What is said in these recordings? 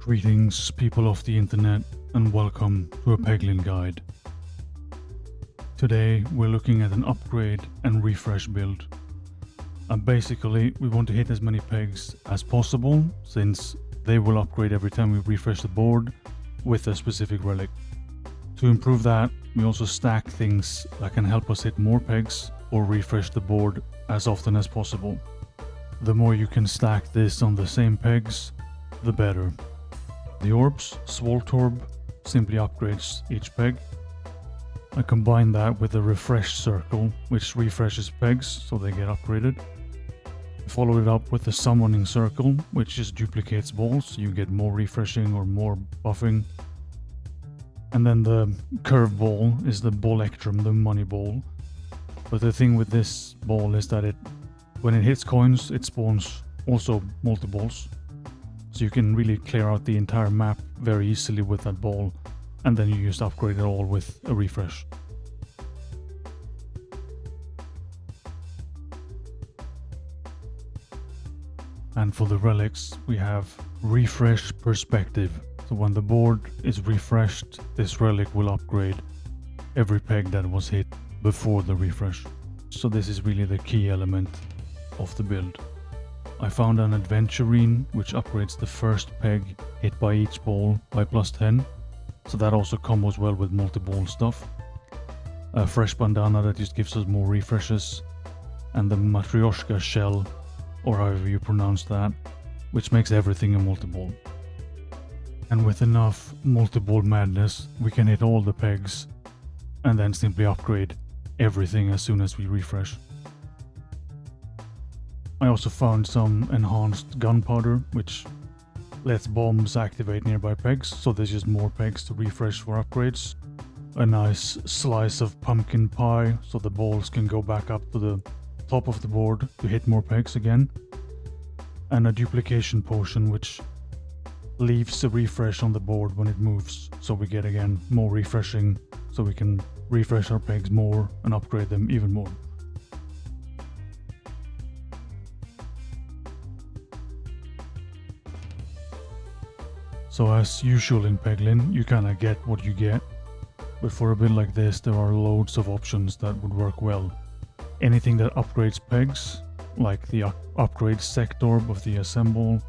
Greetings, people of the internet, and welcome to a Peglin guide. Today we're looking at an upgrade and refresh build. And basically we want to hit as many pegs as possible, since they will upgrade every time we refresh the board with a specific relic. To improve that, we also stack things that can help us hit more pegs or refresh the board as often as possible. The more you can stack this on the same pegs, the better. The Orbs, Orb, simply upgrades each peg. I combine that with a refresh circle, which refreshes pegs so they get upgraded. I follow it up with the summoning circle, which just duplicates balls, so you get more refreshing or more buffing. And then the curve ball is the Bollectrum, the money ball. But the thing with this ball is that when it hits coins, it spawns also multi-balls. So you can really clear out the entire map very easily with that ball, and then you just upgrade it all with a refresh. And for the relics, we have refresh perspective. So when the board is refreshed, this relic will upgrade every peg that was hit before the refresh. So this is really the key element of the build. I found an adventurine which upgrades the first peg hit by each ball by +10, so that also combos well with multi-ball stuff. A fresh bandana that just gives us more refreshes, and the Matryoshka shell, or however you pronounce that, which makes everything a multi-ball. And with enough multi-ball madness, we can hit all the pegs and then simply upgrade everything as soon as we refresh. I also found some enhanced gunpowder, which lets bombs activate nearby pegs, so there's just more pegs to refresh for upgrades. A nice slice of pumpkin pie, so the balls can go back up to the top of the board to hit more pegs again. And a duplication potion, which leaves a refresh on the board when it moves, so we get again more refreshing, so we can refresh our pegs more and upgrade them even more. So as usual in Peglin, you kinda get what you get, but for a build like this there are loads of options that would work well. Anything that upgrades pegs, like the upgrade Orb of the Assemble,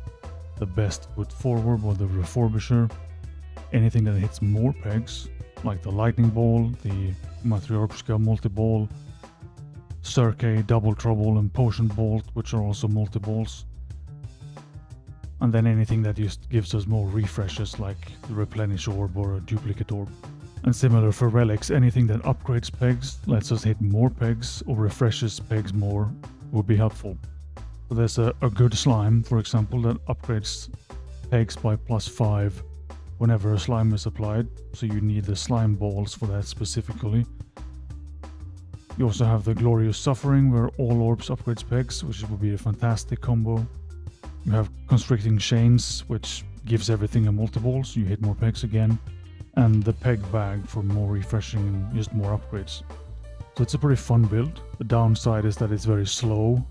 the best foot forward or the Refurbisher. Anything that hits more pegs, like the Lightning Ball, the Matryoshka multi-ball, Cirque, Double Trouble and Potion Bolt, which are also multi-balls. And then anything that just gives us more refreshes, like the Replenish Orb or a Duplicate Orb. And similar for Relics, anything that upgrades pegs, lets us hit more pegs or refreshes pegs more, would be helpful. So there's a good slime, for example, that upgrades pegs by +5 whenever a slime is applied, so you need the slime balls for that specifically. You also have the Glorious Suffering, where all orbs upgrades pegs, which would be a fantastic combo. You have Constricting Chains, which gives everything a multi-ball, so you hit more pegs again. And the Peg Bag for more refreshing and just more upgrades. So it's a pretty fun build. The downside is that it's very slow.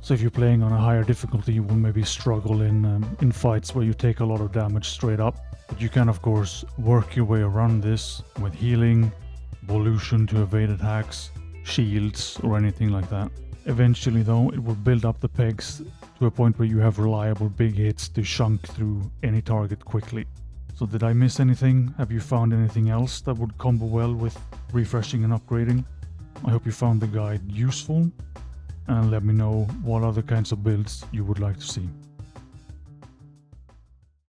So if you're playing on a higher difficulty, you will maybe struggle in fights where you take a lot of damage straight up. But you can of course work your way around this with healing, Evolution to evade attacks, shields or anything like that. Eventually though, it will build up the pegs to a point where you have reliable big hits to chunk through any target quickly. So did I miss anything? Have you found anything else that would combo well with refreshing and upgrading? I hope you found the guide useful, and let me know what other kinds of builds you would like to see.